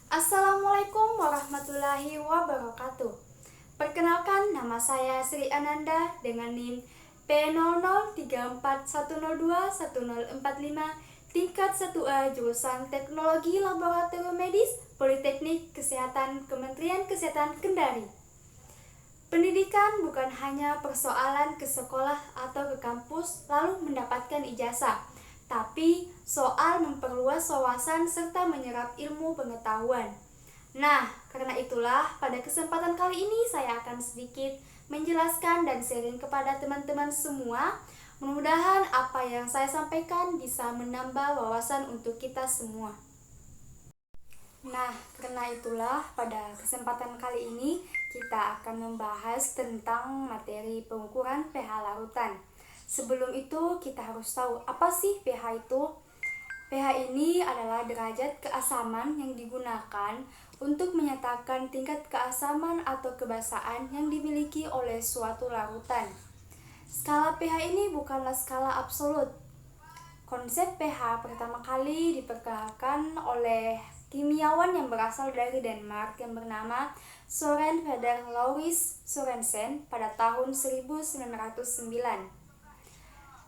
Assalamualaikum warahmatullahi wabarakatuh. Perkenalkan, nama saya Sri Ananda dengan NIM P0034102145 tingkat 1A jurusan Teknologi Laboratorium Medis Politeknik Kesehatan Kementerian Kesehatan Kendari. Pendidikan bukan hanya persoalan ke sekolah atau ke kampus lalu mendapatkan ijazah, tapi soal memperluas wawasan serta menyerap ilmu pengetahuan. Nah, karena itulah pada kesempatan kali ini saya akan sedikit menjelaskan dan sharing kepada teman-teman semua. Mudah-mudahan apa yang saya sampaikan bisa menambah wawasan untuk kita semua. Nah, karena itulah pada kesempatan kali ini kita akan membahas tentang materi pengukuran pH larutan. Sebelum itu kita harus tahu apa sih pH itu? pH ini adalah derajat keasaman yang digunakan untuk menyatakan tingkat keasaman atau kebasaan yang dimiliki oleh suatu larutan. Skala pH ini bukanlah skala absolut. Konsep pH pertama kali diperkenalkan oleh kimiawan yang berasal dari Denmark yang bernama Søren Peder Lauritz Sørensen pada tahun 1909.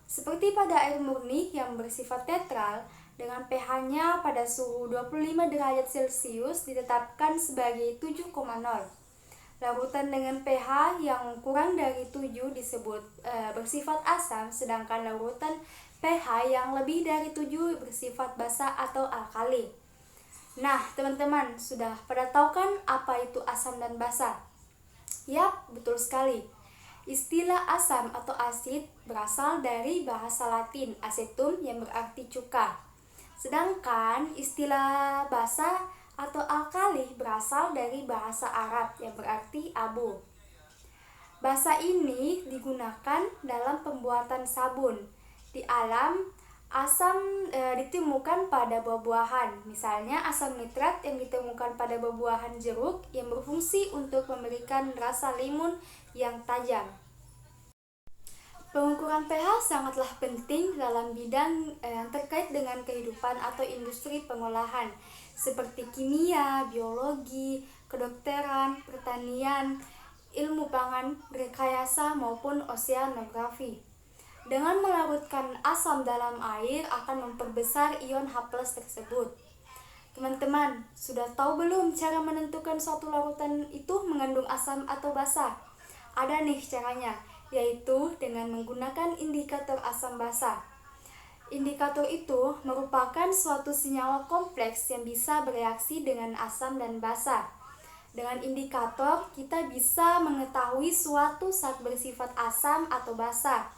Seperti pada air murni yang bersifat netral, dengan pH-nya pada suhu 25 derajat Celcius ditetapkan sebagai 7,0. Larutan dengan pH yang kurang dari 7 disebut bersifat asam, sedangkan larutan pH yang lebih dari 7 bersifat basa atau alkali. Nah, teman-teman, sudah pada tahu kan apa itu asam dan basa? Yap, betul sekali. Istilah asam atau asid berasal dari bahasa Latin acetum yang berarti cuka. Sedangkan istilah basa atau alkali berasal dari bahasa Arab yang berarti abu. Basa ini digunakan dalam pembuatan sabun. Di alam, asam ditemukan pada buah-buahan. Misalnya asam nitrat yang ditemukan pada buah-buahan jeruk yang berfungsi untuk memberikan rasa limun yang tajam. Pengukuran pH sangatlah penting dalam bidang yang terkait dengan kehidupan atau industri pengolahan seperti kimia, biologi, kedokteran, pertanian, ilmu pangan, rekayasa maupun oceanografi. Dengan melarutkan asam dalam air akan memperbesar ion H+ tersebut. Teman-teman, sudah tahu belum cara menentukan suatu larutan itu mengandung asam atau basa? Ada nih caranya, yaitu dengan menggunakan indikator asam basa. Indikator itu merupakan suatu senyawa kompleks yang bisa bereaksi dengan asam dan basa. Dengan indikator, kita bisa mengetahui suatu zat bersifat asam atau basa.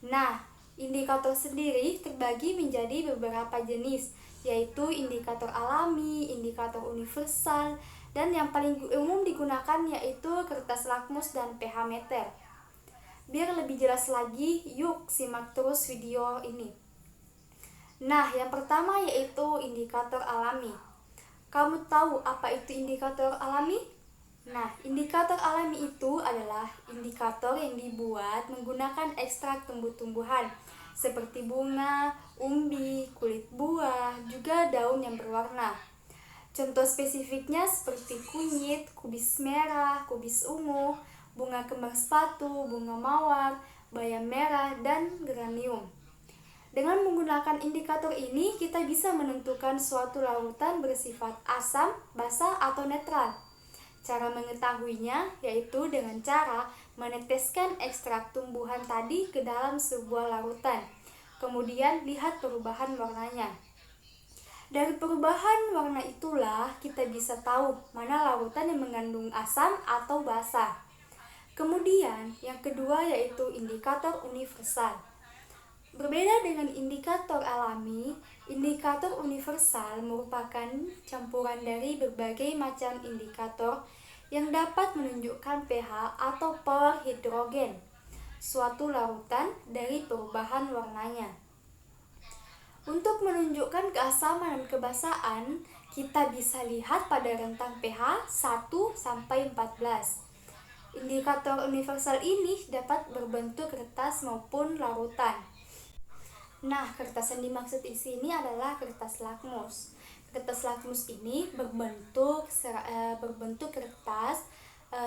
Nah, indikator sendiri terbagi menjadi beberapa jenis, yaitu indikator alami, indikator universal, dan yang paling umum digunakan yaitu kertas lakmus dan pH meter. Biar lebih jelas lagi, yuk simak terus video ini. Nah, yang pertama yaitu indikator alami. Kamu tahu apa itu indikator alami? Nah, indikator alami itu adalah indikator yang dibuat menggunakan ekstrak tumbuh-tumbuhan seperti bunga, umbi, kulit buah, juga daun yang berwarna. Contoh spesifiknya seperti kunyit, kubis merah, kubis ungu, bunga kembang sepatu, bunga mawar, bayam merah, dan geranium. Dengan menggunakan indikator ini, kita bisa menentukan suatu larutan bersifat asam, basa, atau netral. Cara mengetahuinya yaitu dengan cara meneteskan ekstrak tumbuhan tadi ke dalam sebuah larutan. Kemudian lihat perubahan warnanya. Dari perubahan warna itulah kita bisa tahu mana larutan yang mengandung asam atau basa. Kemudian yang kedua yaitu indikator universal. Berbeda dengan indikator alami, indikator universal merupakan campuran dari berbagai macam indikator yang dapat menunjukkan pH atau power hidrogen suatu larutan dari perubahan warnanya. Untuk menunjukkan keasaman dan kebasaan, kita bisa lihat pada rentang pH 1 sampai 14. Indikator universal ini dapat berbentuk kertas maupun larutan. Nah, kertas yang dimaksud di sini adalah kertas lakmus. Kertas lakmus ini berbentuk kertas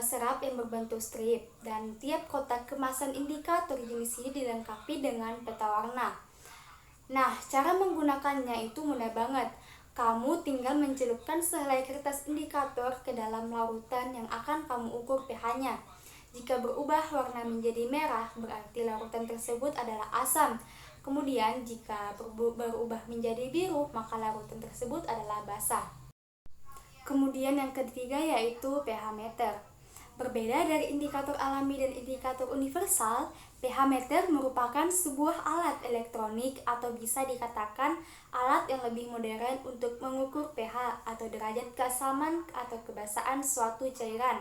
serap yang berbentuk strip, dan tiap kotak kemasan indikator jenis ini dilengkapi dengan peta warna. Nah, cara menggunakannya itu mudah banget. Kamu tinggal mencelupkan sehelai kertas indikator ke dalam larutan yang akan kamu ukur pH-nya. Jika berubah warna menjadi merah, berarti larutan tersebut adalah asam. Kemudian, jika berubah menjadi biru, maka larutan tersebut adalah basa. Kemudian yang ketiga yaitu pH meter. Berbeda dari indikator alami dan indikator universal, pH meter merupakan sebuah alat elektronik atau bisa dikatakan alat yang lebih modern untuk mengukur pH atau derajat keasaman atau kebasaan suatu cairan,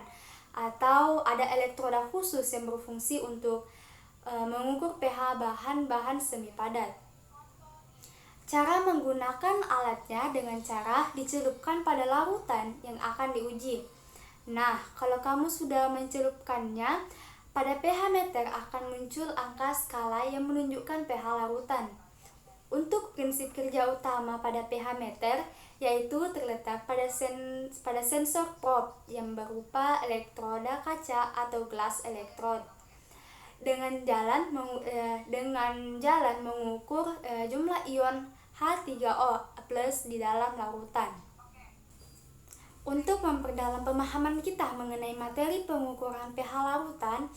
atau ada elektroda khusus yang berfungsi untuk mengukur pH bahan-bahan semi padat. Cara menggunakan alatnya dengan cara dicelupkan pada larutan yang akan diuji. Nah, kalau kamu sudah mencelupkannya, pada pH meter akan muncul angka skala yang menunjukkan pH larutan. Untuk prinsip kerja utama pada pH meter, yaitu terletak pada sensor probe yang berupa elektroda kaca atau glass electrode. Dengan jalan mengukur jumlah ion H3O+ di dalam larutan. Untuk memperdalam pemahaman kita mengenai materi pengukuran pH larutan,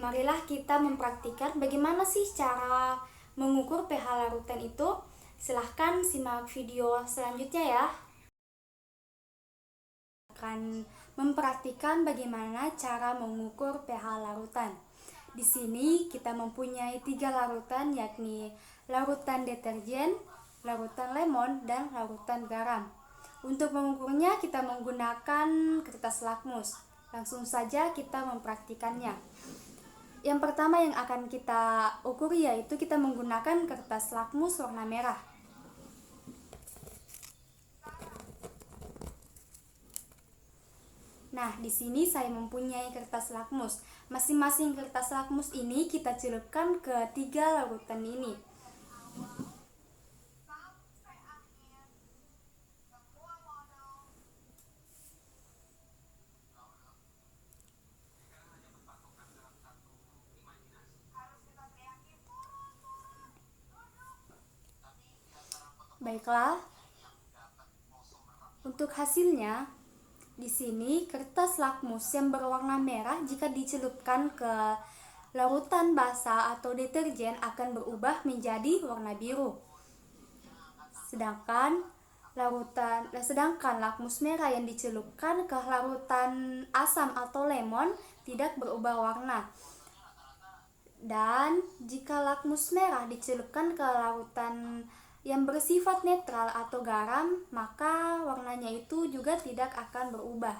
marilah kita mempraktikkan bagaimana sih cara mengukur pH larutan itu. Silahkan simak video selanjutnya ya. Akan mempraktikkan bagaimana cara mengukur pH larutan. Di sini kita mempunyai 3 larutan, yakni larutan deterjen, larutan lemon, dan larutan garam. Untuk mengukurnya kita menggunakan kertas lakmus. Langsung saja kita mempraktikannya. Yang pertama yang akan kita ukur yaitu kita menggunakan kertas lakmus warna merah. Nah, di sini saya mempunyai kertas lakmus. Masing-masing kertas lakmus ini kita celupkan ke 3 larutan ini. Baiklah, untuk hasilnya, di sini kertas lakmus yang berwarna merah jika dicelupkan ke larutan basa atau deterjen akan berubah menjadi warna biru. Sedangkan lakmus merah yang dicelupkan ke larutan asam atau lemon tidak berubah warna. Dan jika lakmus merah dicelupkan ke larutan yang bersifat netral atau garam, maka warnanya itu juga tidak akan berubah.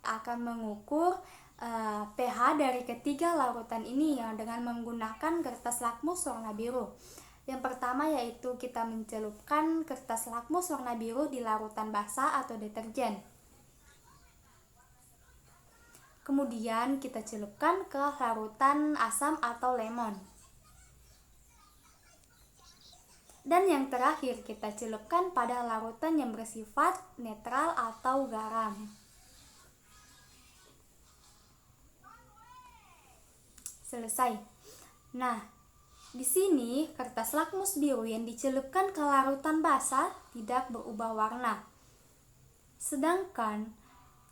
Akan mengukur pH dari ketiga larutan ini yang dengan menggunakan kertas lakmus warna biru. Yang pertama yaitu kita mencelupkan kertas lakmus warna biru di larutan basa atau deterjen. Kemudian kita celupkan ke larutan asam atau lemon. Dan yang terakhir kita celupkan pada larutan yang bersifat netral atau garam. Selesai. Nah, di sini kertas lakmus biru yang dicelupkan ke larutan basa tidak berubah warna. Sedangkan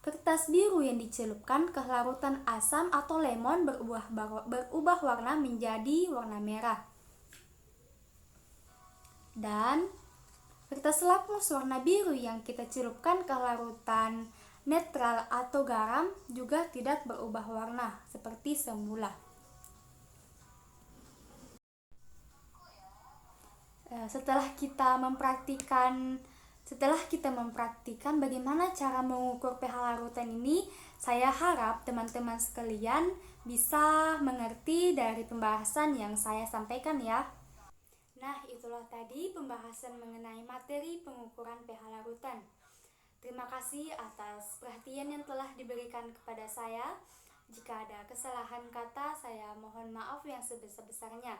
kertas biru yang dicelupkan ke larutan asam atau lemon berubah warna menjadi warna merah. Dan kertas lakmus warna biru yang kita celupkan ke larutan netral atau garam juga tidak berubah warna seperti semula. Setelah kita mempraktikkan bagaimana cara mengukur pH larutan ini, saya harap teman-teman sekalian bisa mengerti dari pembahasan yang saya sampaikan ya. Nah, itulah tadi pembahasan mengenai materi pengukuran pH larutan. Terima kasih atas perhatian yang telah diberikan kepada saya. Jika ada kesalahan kata, saya mohon maaf yang sebesar-besarnya.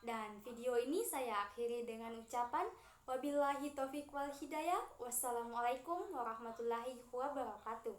Dan video ini saya akhiri dengan ucapan wabillahi taufiq wal hidayah. Wassalamualaikum warahmatullahi wabarakatuh.